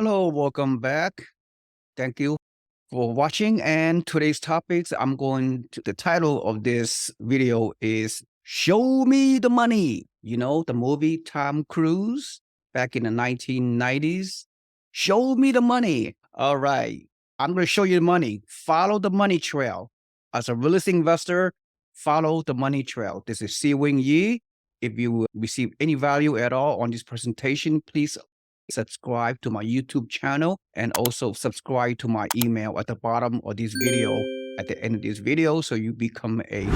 Hello, welcome back. Thank you for watching. And today's topics, the title of this video is Show Me the Money. You know, the movie Tom Cruise back in the 1990s. Show me the money. All right. I'm going to show you the money. Follow the money trail. As a real estate investor, follow the money trail. This is Seewing Yee. If you receive any value at all on this presentation, please subscribe to my YouTube channel and also subscribe to my email at the bottom of this video, at the end of this video, so you become a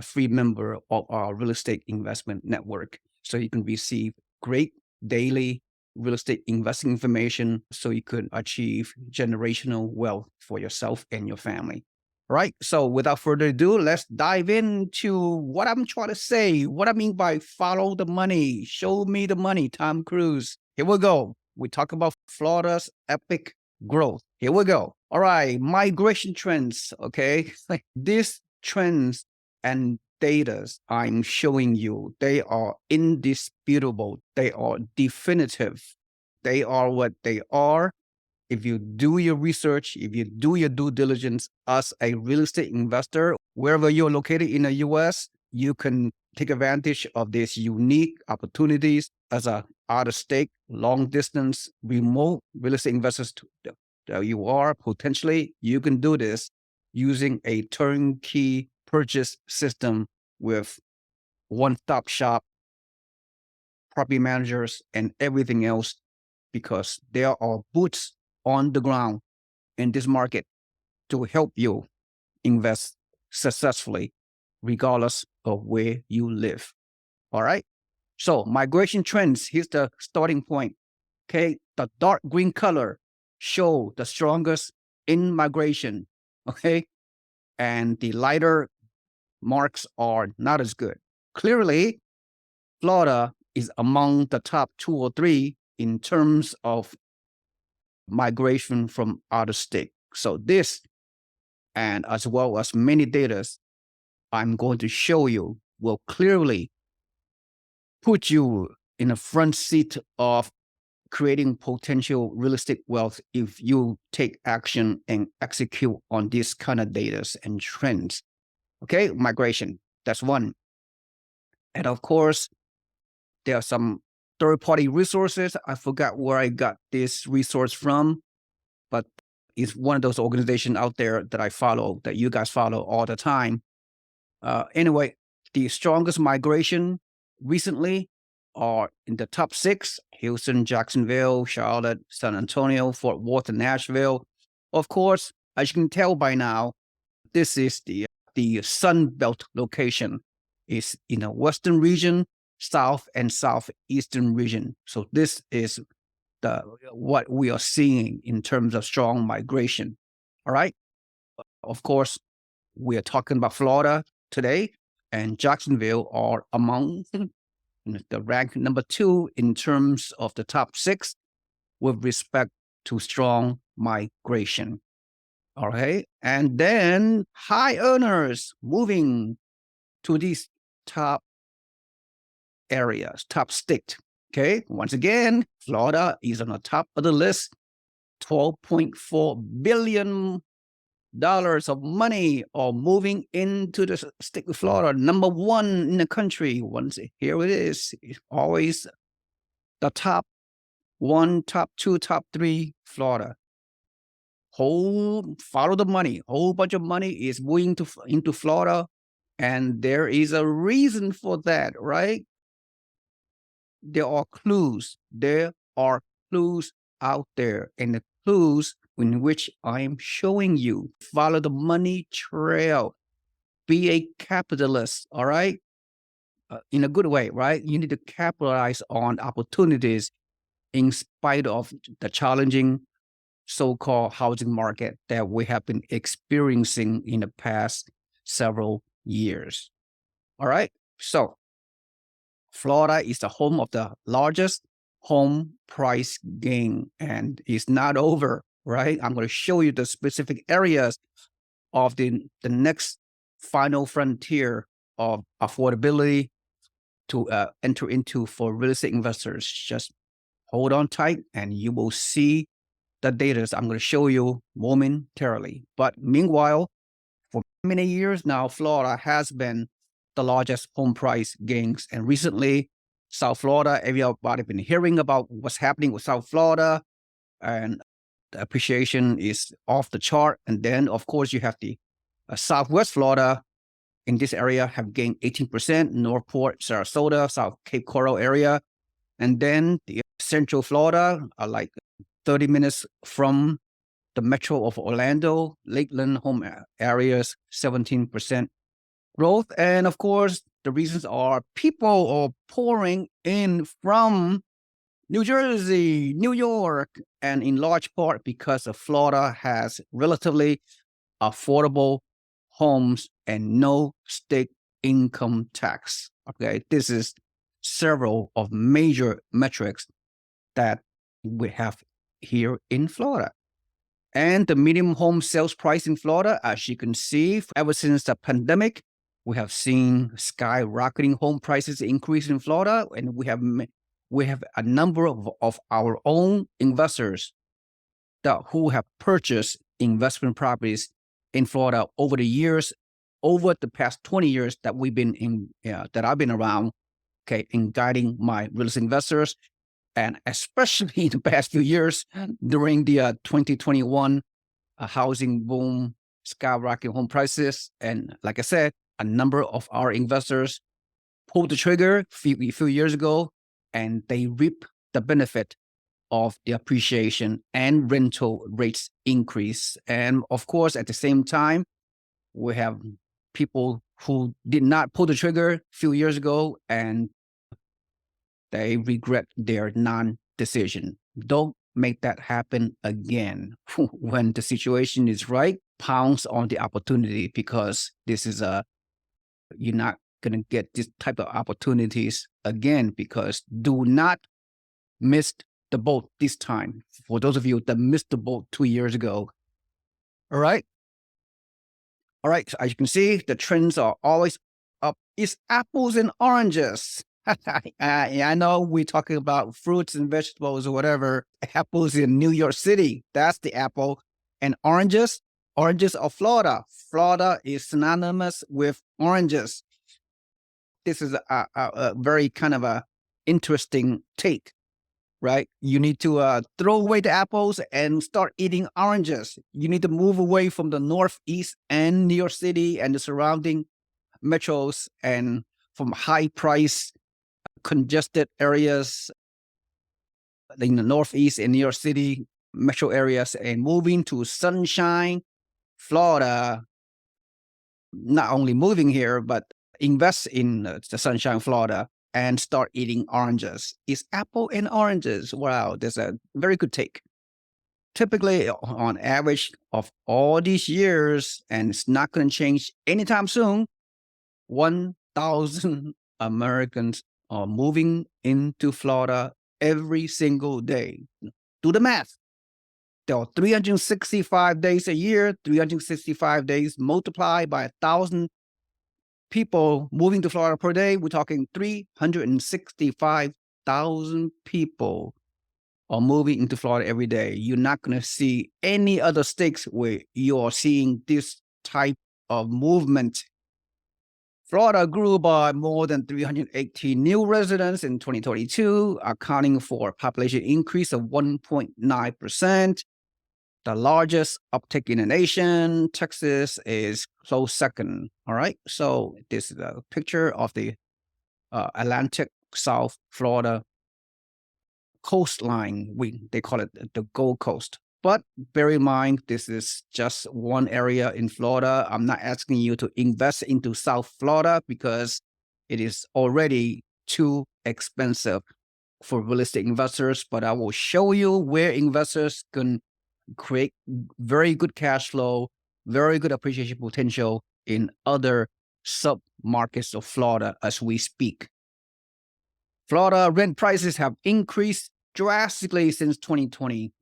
free member of our real estate investment network. So you can receive great daily real estate investing information so you can achieve generational wealth for yourself and your family. All right. So without further ado, let's dive into what I'm trying to say. What I mean by follow the money, show me the money, Tom Cruise. Here we go. We talk about Florida's epic growth. Here we go. All right. Migration trends. Okay. These trends and data I'm showing you, they are indisputable. They are definitive. They are what they are. If you do your research, if you do your due diligence as a real estate investor, wherever you're located in the US, you can take advantage of these unique opportunities as a out-of-state, long-distance, remote real estate investors that you are potentially. You can do this using a turnkey purchase system with one-stop shop, property managers, and everything else, because there are boots on the ground in this market to help you invest successfully, regardless of where you live. All right. So migration trends, here's the starting point. Okay. The dark green color show the strongest in migration. Okay. And the lighter marks are not as good. Clearly, Florida is among the top 2 or 3 in terms of migration from out of state. So this, and as well as many data I'm going to show you, will clearly put you in the front seat of creating potential real estate wealth if you take action and execute on this kind of data and trends. Okay, migration, that's one. And of course, there are some third-party resources. I forgot where I got this resource from, but it's one of those organizations out there that I follow, that you guys follow all the time. Anyway, the strongest migration recently are in the top 6: Houston, Jacksonville, Charlotte, San Antonio, Fort Worth, and Nashville. Of course, as you can tell by now, this is the Sun Belt location. It's in the western region, south and southeastern region. So this is what we are seeing in terms of strong migration. All right. Of course, we are talking about Florida today, and Jacksonville are among the rank number 2 in terms of the top 6 with respect to strong migration. All right. And then high earners moving to these top areas, top state. Okay. Once again, Florida is on the top of the list. $12.4 billion of money are moving into the state of Florida, number 1 in the country. Here it is. It's always the top 1, top 2, top 3, Florida. Follow the money. Whole bunch of money is moving into Florida, and there is a reason for that, right? There are clues. There are clues out there, and the clues in which I'm showing you. Follow the money trail. Be a capitalist, all right? In a good way, right? You need to capitalize on opportunities in spite of the challenging so-called housing market that we have been experiencing in the past several years. All right? So Florida is the home of the largest home price gain, and it's not over, right? I'm going to show you the specific areas of the next final frontier of affordability to enter into for real estate investors. Just hold on tight and you will see the data I'm going to show you momentarily. But meanwhile, for many years now, Florida has been the largest home price gains. And recently, South Florida, everybody been hearing about what's happening with South Florida, and the appreciation is off the chart. And then, of course, you have the Southwest Florida in this area have gained 18%, Northport, Sarasota, South Cape Coral area. And then the Central Florida are like 30 minutes from the metro of Orlando, Lakeland home areas, 17% growth. And of course, the reasons are people are pouring in from New Jersey, New York, and in large part because of Florida has relatively affordable homes and no state income tax. Okay, this is several of major metrics that we have here in Florida. And the median home sales price in Florida, as you can see, ever since the pandemic, we have seen skyrocketing home prices increase in Florida, and we have a number of our own investors who have purchased investment properties in Florida over the years, over the past 20 years that we've been in, that I've been around, okay, in guiding my real estate investors, and especially the past few years during the 2021 housing boom, skyrocketing home prices. And like I said, a number of our investors pulled the trigger a few years ago, and they reap the benefit of the appreciation and rental rates increase. And of course, at the same time, we have people who did not pull the trigger a few years ago and they regret their non-decision. Don't make that happen again. When the situation is right, pounce on the opportunity, because this is you're not going to get this type of opportunities again, because do not miss the boat this time. For those of you that missed the boat 2 years ago. All right. All right. So as you can see, the trends are always up. It's apples and oranges. I know we're talking about fruits and vegetables or whatever. Apples in New York City, that's the apple. And oranges of Florida. Florida is synonymous with oranges. This is a very kind of a interesting take, right? You need to throw away the apples and start eating oranges. You need to move away from the Northeast and New York City and the surrounding metros and from high price congested areas in the Northeast and New York City metro areas, and moving to Sunshine, Florida. Not only moving here, but invest in the Sunshine, Florida, and start eating oranges. It's apple and oranges. Wow, there's a very good take. Typically, on average of all these years, and it's not going to change anytime soon, 1,000 Americans are moving into Florida every single day. Do the math. There are 365 days a year, 365 days multiplied by 1,000 people moving to Florida per day. We're talking 365,000 people are moving into Florida every day. You're not going to see any other states where you are seeing this type of movement. Florida grew by more than 380 new residents in 2022, accounting for a population increase of 1.9%. The largest uptick in the nation. Texas is close second. All right. So this is a picture of the Atlantic South Florida coastline. They call it the Gold Coast. But bear in mind, this is just one area in Florida. I'm not asking you to invest into South Florida because it is already too expensive for real estate investors. But I will show you where investors can create very good cash flow, very good appreciation potential in other sub-markets of Florida as we speak. Florida rent prices have increased drastically since 2020.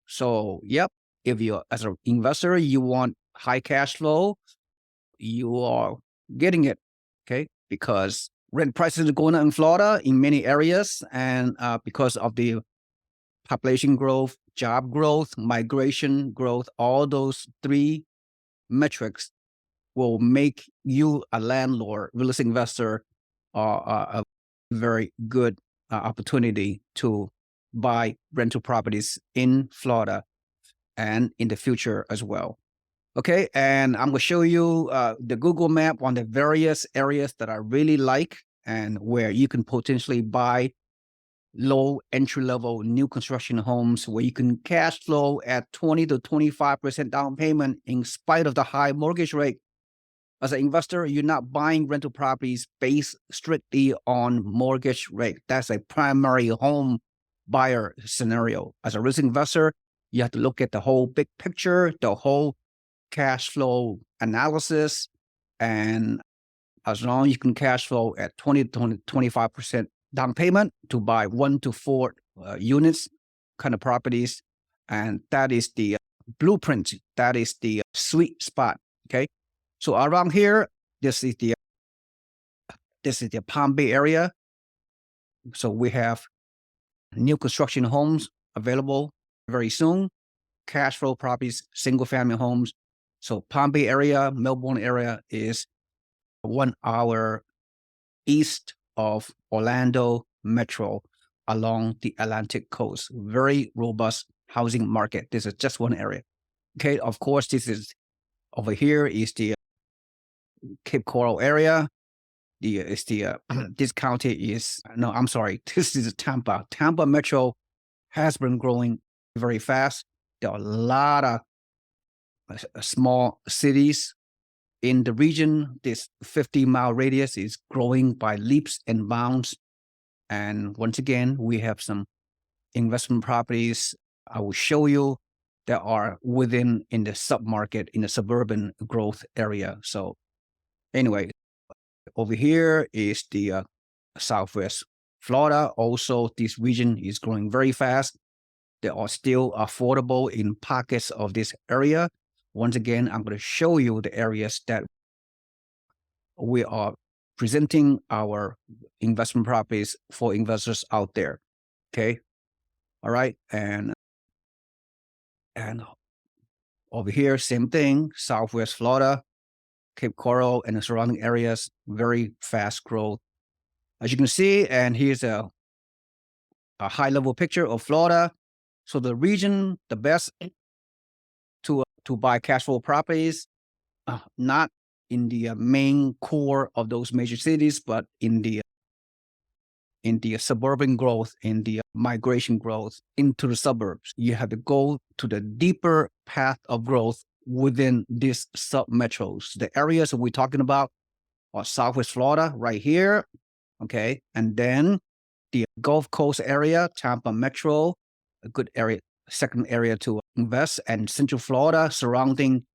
So, yep, if you, as an investor, you want high cash flow, you are getting it, okay? Because rent prices are going up in Florida in many areas, and because of the population growth, job growth, migration growth, all those three metrics will make you a landlord, real estate investor, a very good opportunity to buy rental properties in Florida and in the future as well. Okay, and I'm going to show you the Google map on the various areas that I really like and where you can potentially buy low entry level new construction homes where you can cash flow at 20 to 25% down payment in spite of the high mortgage rate. As an investor, you're not buying rental properties based strictly on mortgage rate. That's a primary home buyer scenario. As a risk investor, you have to look at the whole big picture, the whole cash flow analysis, and as long as you can cash flow at 20 to 25% down payment to buy 1 to 4 units kind of properties, and that is the blueprint. That is the sweet spot. Okay, so around here, this is the Palm Bay area. So we have new construction homes available very soon. Cash flow properties, single family homes. So Palm Bay area, Melbourne area is 1 hour east of Orlando Metro along the Atlantic coast. Very robust housing market. This is just one area. Okay, of course, this is over here is the Cape Coral area. This county is, no, I'm sorry, this is Tampa. Tampa Metro has been growing very fast. There are a lot of small cities in the region. This 50-mile radius is growing by leaps and bounds. And once again, we have some investment properties I will show you that are within in the submarket, in the suburban growth area. So anyway, over here is the Southwest Florida. Also, this region is growing very fast. They are still affordable in pockets of this area. Once again, I'm going to show you the areas that we are presenting our investment properties for investors out there. Okay. All right. And over here, same thing, Southwest Florida, Cape Coral and the surrounding areas, very fast growth. As you can see, and here's a high level picture of Florida. So the region, the best to buy cash flow properties, not in the main core of those major cities, but in the suburban growth, in the migration growth into the suburbs. You have to go to the deeper path of growth within these sub-metros. The areas that we're talking about are Southwest Florida right here, okay? And then the Gulf Coast area, Tampa Metro, a good area, second area to invest, and Central Florida surrounding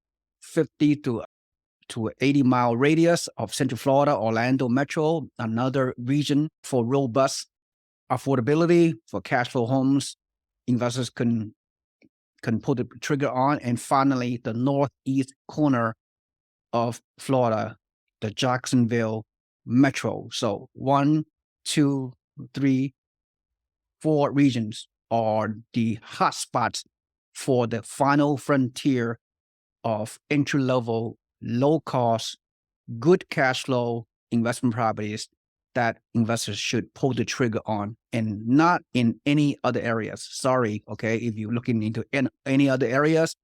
50 to 80-mile radius of Central Florida, Orlando Metro, another region for robust affordability for cash flow homes. Investors can pull the trigger on. And finally, the northeast corner of Florida, the Jacksonville Metro. So 1, 2, 3, 4 regions are the hotspots for the final frontier of entry-level, low-cost, good cash flow investment properties that investors should pull the trigger on, and not in any other areas. Sorry, okay, if you're looking into any other areas,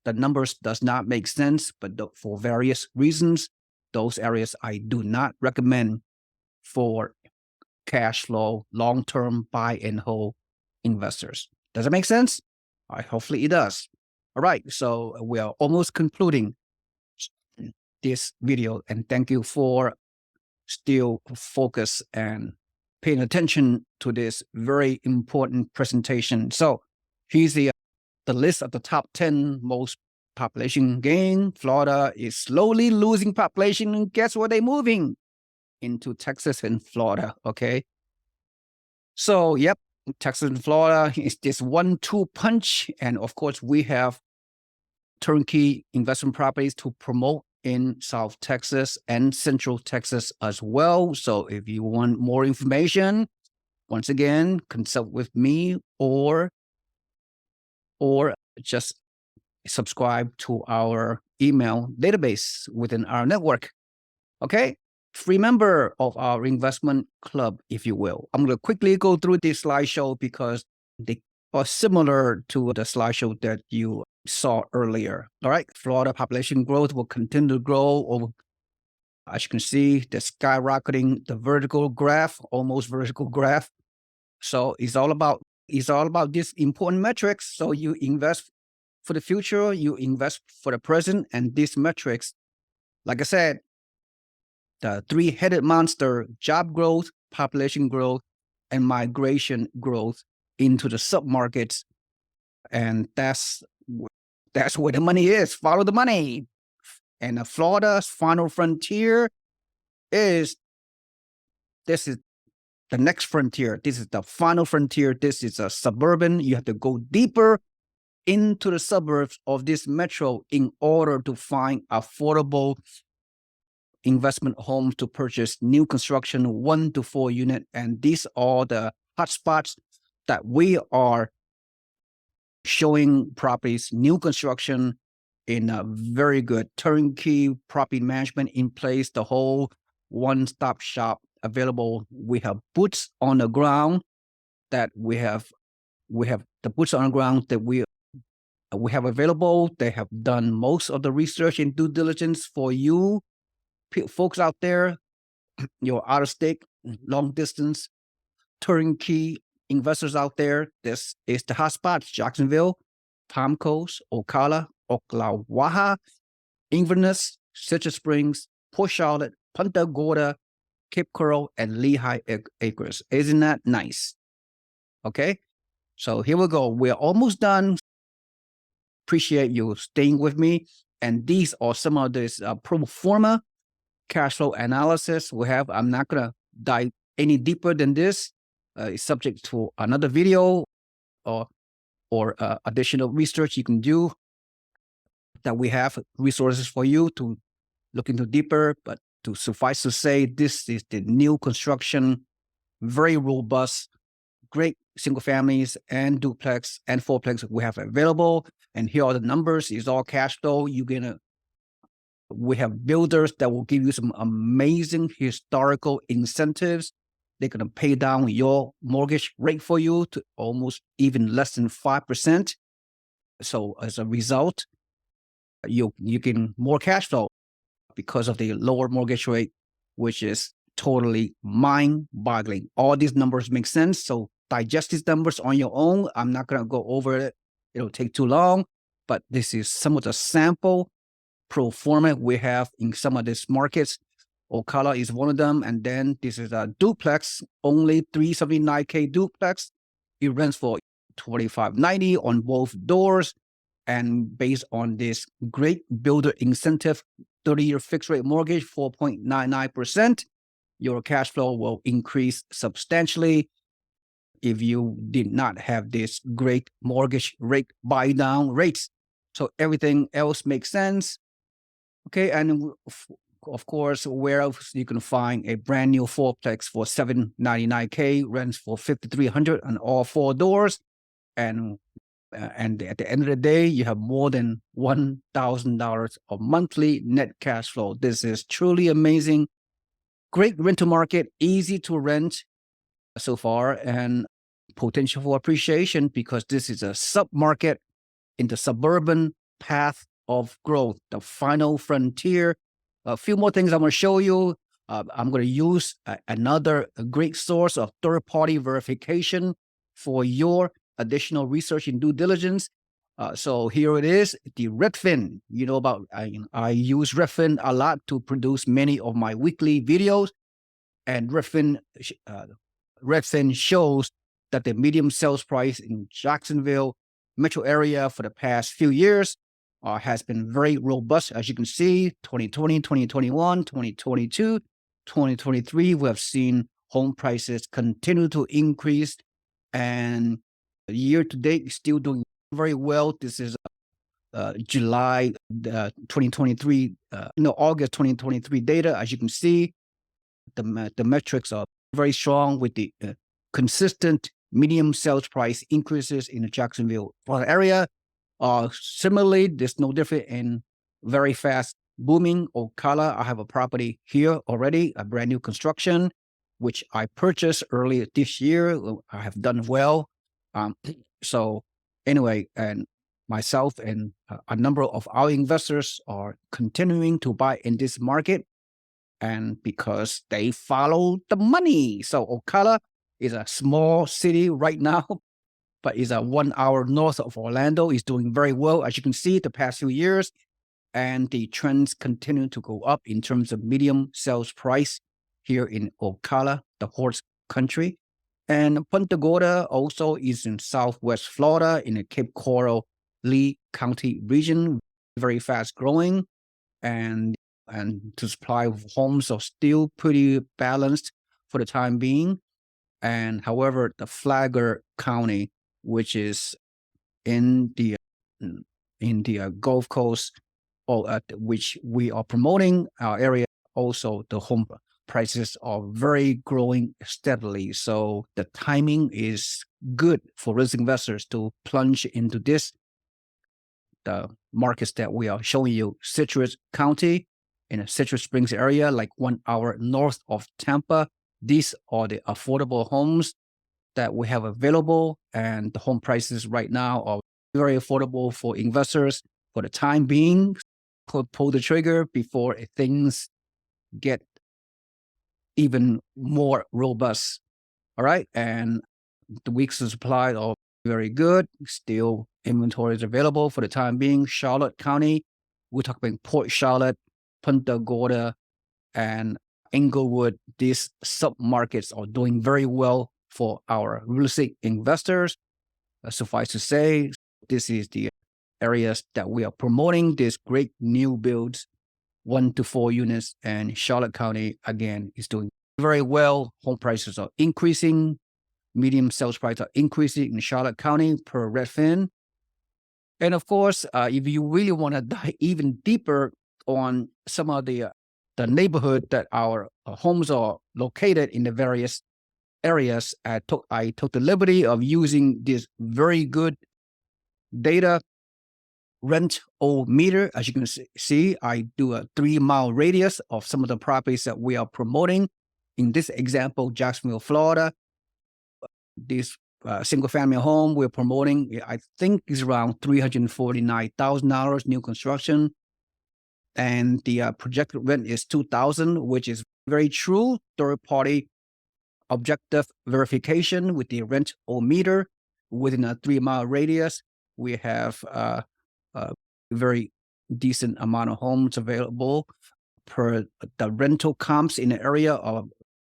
the numbers does not make sense, but for various reasons, those areas I do not recommend for cash flow, long-term buy and hold investors. Does that make sense? Hopefully it does. All right, so we are almost concluding this video, and thank you for still focus and paying attention to this very important presentation. So here's the list of the top 10 most population gain. Florida is slowly losing population, and guess where they're moving? Into Texas and Florida, okay? So, yep, Texas and Florida is this 1-2 punch. And of course, we have turnkey investment properties to promote in South Texas and Central Texas as well. So if you want more information, once again, consult with me or or just subscribe to our email database within our network. Okay? Free member of our investment club, if you will. I'm going to quickly go through this slideshow because they are similar to the slideshow that you saw earlier. All right. Florida population growth will continue to grow over. As you can see, the skyrocketing, the vertical graph, almost vertical graph. So it's all about these important metrics. So you invest for the future, you invest for the present, and these metrics, like I said, the three-headed monster: job growth, population growth, and migration growth into the submarkets. And that's where the money is. Follow the money. And Florida's final frontier is this is the next frontier. This is the final frontier. This is a suburban. You have to go deeper into the suburbs of this metro in order to find affordable investment homes to purchase new construction 1 to 4 unit. And these are the hotspots that we are showing properties, new construction in a very good turnkey property management in place, the whole one-stop shop available. We have boots on the ground that we have the boots on the ground that we have available. They have done most of the research and due diligence for you folks out there, your out of state, long distance, turnkey investors out there. This is the hotspots: Jacksonville, Palm Coast, Ocala, Ocala, Inverness, Citrus Springs, Port Charlotte, Punta Gorda, Cape Coral, and Lehigh Acres. Isn't that nice? Okay, so here we go. We're almost done. Appreciate you staying with me. And these are some of this pro forma cash flow analysis we have. I'm not going to dive any deeper than this. It's subject to another video or additional research you can do, that we have resources for you to look into deeper. But to suffice to say, this is the new construction, very robust, great single families and duplex and fourplex we have available. And here are the numbers. It's all cash flow. We have builders that will give you some amazing historical incentives. They're going to pay down your mortgage rate for you to almost even less than 5%. So as a result, you get more cash flow because of the lower mortgage rate, which is totally mind-boggling. All these numbers make sense. So digest these numbers on your own. I'm not going to go over it. It'll take too long. But this is some of the sample pro forma we have in some of these markets. Ocala is one of them. And then this is a duplex, only $379K duplex. It rents for $25.90 on both doors. And based on this great builder incentive, 30-year fixed rate mortgage, 4.99%, your cash flow will increase substantially if you did not have this great mortgage rate buy down rates. So everything else makes sense. Okay, and of course, where else you can find a brand new fourplex for $799K, rents for $5,300 on all 4 doors, and at the end of the day, you have more than $1,000 of monthly net cash flow. This is truly amazing. Great rental market, easy to rent so far, and potential for appreciation because this is a sub-market in the suburban path of growth, the final frontier. A few more things I'm going to show you. I'm going to use another great source of third-party verification for your additional research and due diligence. So here it is, the Redfin. You know about, I use Redfin a lot to produce many of my weekly videos. And Redfin shows that the median sales price in Jacksonville metro area for the past few years has been very robust. As you can see, 2020, 2021, 2022, 2023, we have seen home prices continue to increase. And year to date, still doing very well. This is July 2023, August 2023 data. As you can see, the metrics are very strong with the consistent medium sales price increases in the Jacksonville Florida area. Similarly, there's no different in very fast booming Ocala. I have a property here already, a brand new construction, which I purchased earlier this year. I have done well. So anyway, and myself and a number of our investors are continuing to buy in this market, and because they follow the money. So Ocala is a small city right now, but is a 1 hour north of Orlando. Is doing very well, as you can see, the past few years, and the trends continue to go up in terms of medium sales price here in Ocala, the horse country. And Punta Gorda also is in Southwest Florida in the Cape Coral Lee County region, very fast growing, and the supply of homes are still pretty balanced for the time being. And however, the Flagler County, which is in the Gulf Coast, or at which we are promoting our area, also the home prices are very growing steadily. So the timing is good for risk investors to plunge into this. The markets that we are showing you, Citrus County in the Citrus Springs area, like 1 hour north of Tampa. These are the affordable homes that we have available, and the home prices right now are very affordable for investors for the time being. Pull the trigger before things get even more robust. All right. And the weeks of supply are very good. Still inventory is available for the time being. Charlotte County, we're talking about Port Charlotte, Punta Gorda, and Englewood. These submarkets are doing very well for our real estate investors. Suffice to say, this is the areas that we are promoting these great new builds, 1 to 4 units, and Charlotte County, again, is doing very well. Home prices are increasing. Medium sales prices are increasing in Charlotte County per Redfin. And of course, if you really want to dive even deeper on some of the neighborhood that our homes are located in the various areas, I took the liberty of using this very good data rent-o-meter. As you can see, I do a 3-mile radius of some of the properties that we are promoting. In this example, Jacksonville, Florida, this single-family home we're promoting, I think, is around $349,000 new construction, and the projected rent is $2,000, which is very true. Third-party objective verification with the rent-o-meter within a 3-mile radius. We have a very decent amount of homes available. Per the rental comps in the area are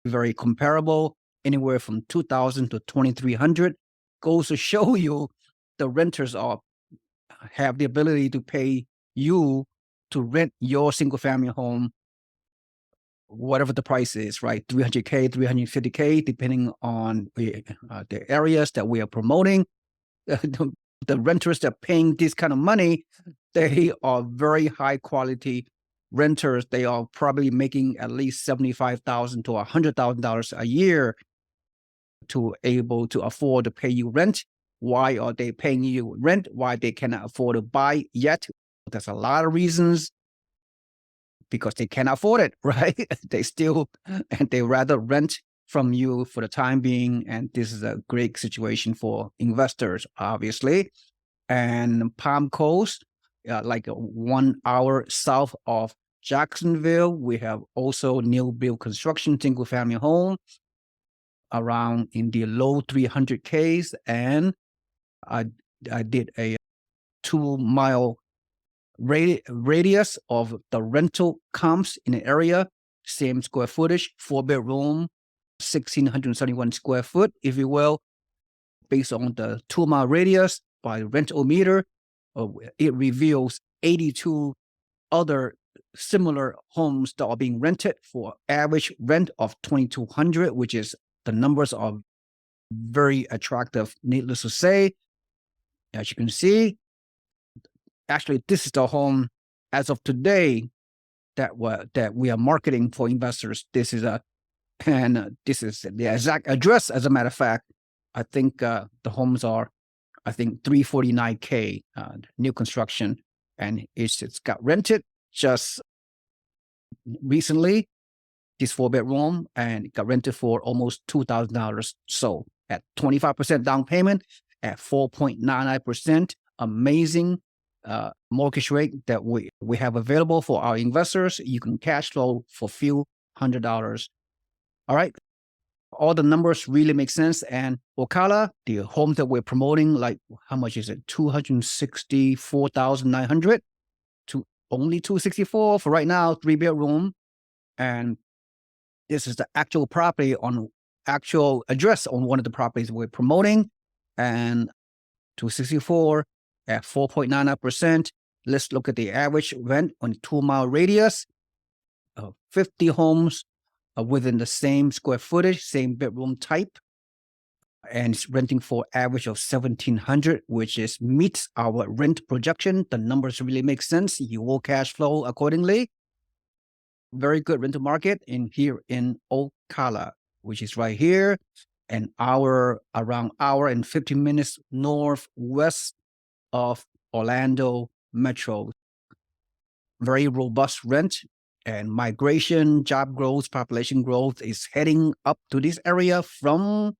very comparable, anywhere from 2,000 to 2,300. Goes to show you the renters have the ability to pay you to rent your single family home, whatever the price is, right? $300K, $350K, depending on the areas that we are promoting. The renters that are paying this kind of money, they are very high quality renters. They are probably making at least $75,000 to $100,000 a year to able to afford to pay you rent. Why are they paying you rent? Why they cannot afford to buy yet? There's a lot of reasons. Because they can't afford it, right? They rather rent from you for the time being. And this is a great situation for investors, obviously. And Palm Coast, like 1 hour south of Jacksonville, we have also new build construction single family home around in the low 300Ks. And I did a 2-mile radius of the rental comps in the area, same square footage, 4-bedroom, 1,671 square foot, if you will, based on the 2-mile radius by rent-o-meter. It reveals 82 other similar homes that are being rented for average rent of $2,200, which is the numbers are very attractive, needless to say. As you can see, actually, this is the home as of today that we are marketing for investors. This is the exact address, as a matter of fact. I think the homes are, I think 349K new construction, and it's got rented just recently. This 4-bedroom, and it got rented for almost $2,000. So at 25% down payment, at 4.99%, amazing mortgage rate that we have available for our investors. You can cash flow for few $100. All right. All the numbers really make sense. And Ocala, the home that we're promoting, like how much is it? 264,900 to only 264 for right now, 3-bedroom. And this is the actual property on actual address on one of the properties we're promoting. And 264 at 4.99%. Let's look at the average rent on a 2-mile radius. 50 homes within the same square footage, same bedroom type. And it's renting for average of 1,700, which is meets our rent projection. The numbers really make sense. You will cash flow accordingly. Very good rental market in here in Ocala, which is right here, around hour and 15 minutes northwest of Orlando Metro. Very robust rent, and migration, job growth, population growth is heading up to this area from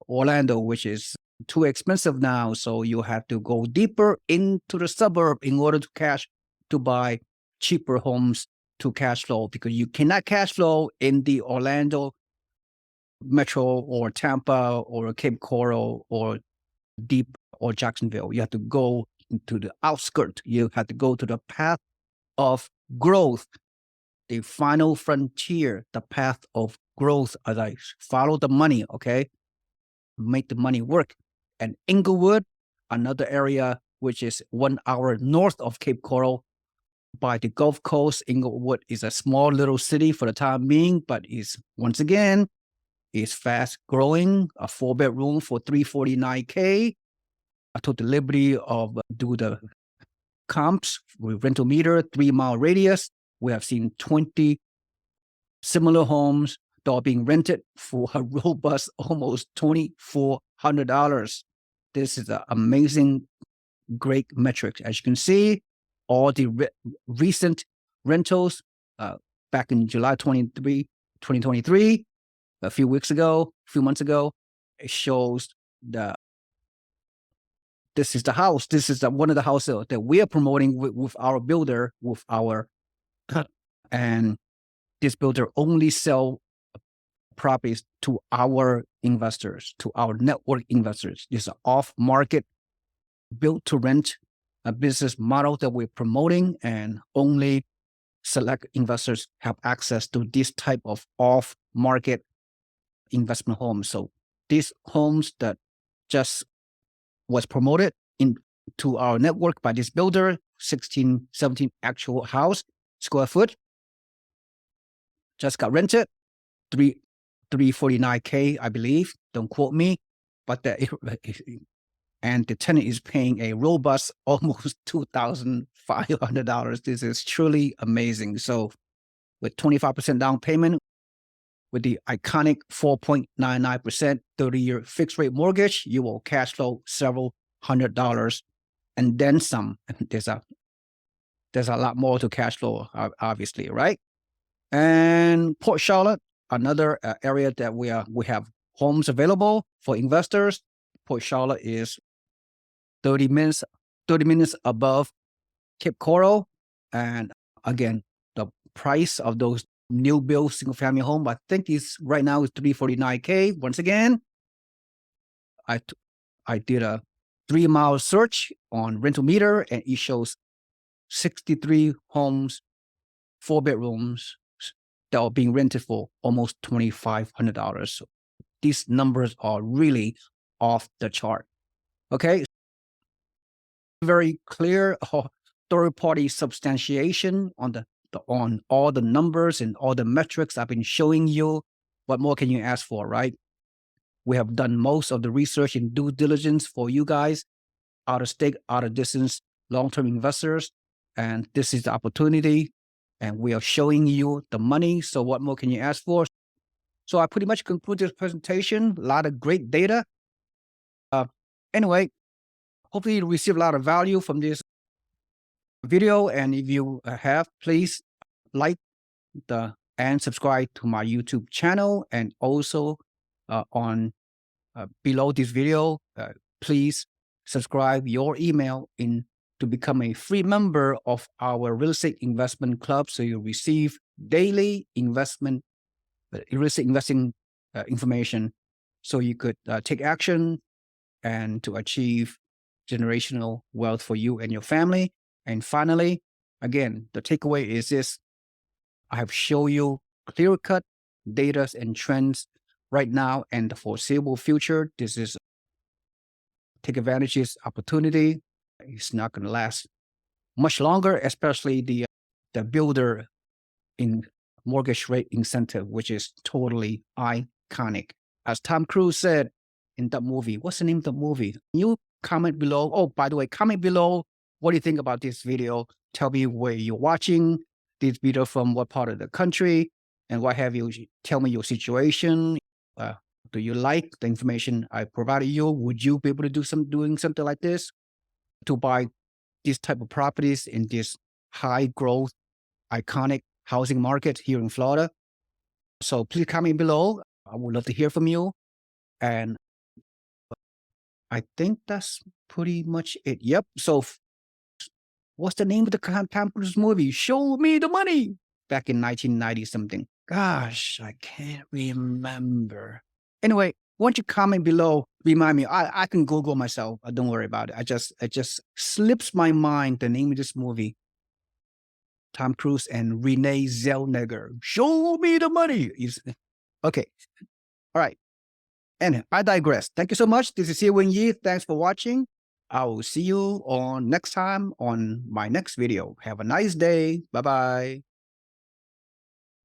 Orlando, which is too expensive now. So you have to go deeper into the suburb in order to buy cheaper homes to cash flow, because you cannot cash flow in the Orlando Metro or Tampa or Cape Coral or deep or Jacksonville. You have to go to the outskirts. You have to go to the path of growth, the final frontier, the path of growth, as I follow the money, okay? Make the money work. And Inglewood, another area which is 1 hour north of Cape Coral, by the Gulf Coast. Inglewood is a small little city for the time being, but once again, is fast growing. A 4-bedroom for $349K. I took the liberty of do the comps with rental meter, 3-mile radius. We have seen 20 similar homes that are being rented for a robust almost $2,400. This is an amazing, great metric. As you can see, all the recent rentals back in July 2023, a few months ago, it shows this is the house. This is one of the houses that we are promoting with our builder, and this builder only sell properties to our investors, to our network investors. This is an off-market, built to rent, a business model that we're promoting, and only select investors have access to this type of off-market investment homes. So these homes that just was promoted to our network by this builder, 16, 17 actual house square foot, just got rented, 349K, I believe. Don't quote me, but and the tenant is paying a robust almost $2,500. This is truly amazing. with 25% down payment, with the iconic 4.99% 30-year fixed rate mortgage, you will cash flow several $100 and then some. There's a lot more to cash flow, obviously, right? And Port Charlotte, another area that we have homes available for investors. Port Charlotte is 30 minutes above Cape Coral. And again, the price of those new build single family home, I think right now is $349K. Once again, I did a 3-mile search on rental meter, and it shows 63 homes, 4 bedrooms that are being rented for almost $2,500. So these numbers are really off the chart. Okay. Very clear third-party substantiation on all the numbers and all the metrics I've been showing you. What more can you ask for, right? We have done most of the research and due diligence for you guys, out of state, out of distance, long-term investors. And this is the opportunity. And we are showing you the money. So what more can you ask for? So I pretty much conclude this presentation. A lot of great data. Uh, anyway, hopefully you receive a lot of value from this video. And if you have, please like and subscribe to my YouTube channel. And also on below this video, please subscribe your email in to become a free member of our real estate investment club, so you receive daily real estate investing information, so you could take action and to achieve generational wealth for you and your family. And finally, again, the takeaway is this: I have shown you clear-cut data and trends right now and the foreseeable future. This is take advantage of this opportunity. It's not going to last much longer, especially the builder in mortgage rate incentive, which is totally iconic. As Tom Cruise said in that movie, what's the name of the movie? You comment below. Oh, by the way, comment below. What do you think about this video? Tell me where you're watching this video from, what part of the country, and what have you. Tell me your situation. Do you like the information I provided you? Would you be able to doing something like this to buy this type of properties in this high growth, iconic housing market here in Florida? So please comment below. I would love to hear from you. And I think that's pretty much it. Yep. So what's the name of the Tom Cruise movie? Show Me the Money. Back in 1990 something. Gosh, I can't remember. Anyway, once you comment below, remind me. I can Google myself. Don't worry about it. It just slips my mind the name of this movie. Tom Cruise and Renee Zellweger. Show me the money. Okay. All right. And I digress. Thank you so much. This is Seewing Yee. Thanks for watching. I will see you on next time on my next video. Have a nice day. Bye-bye.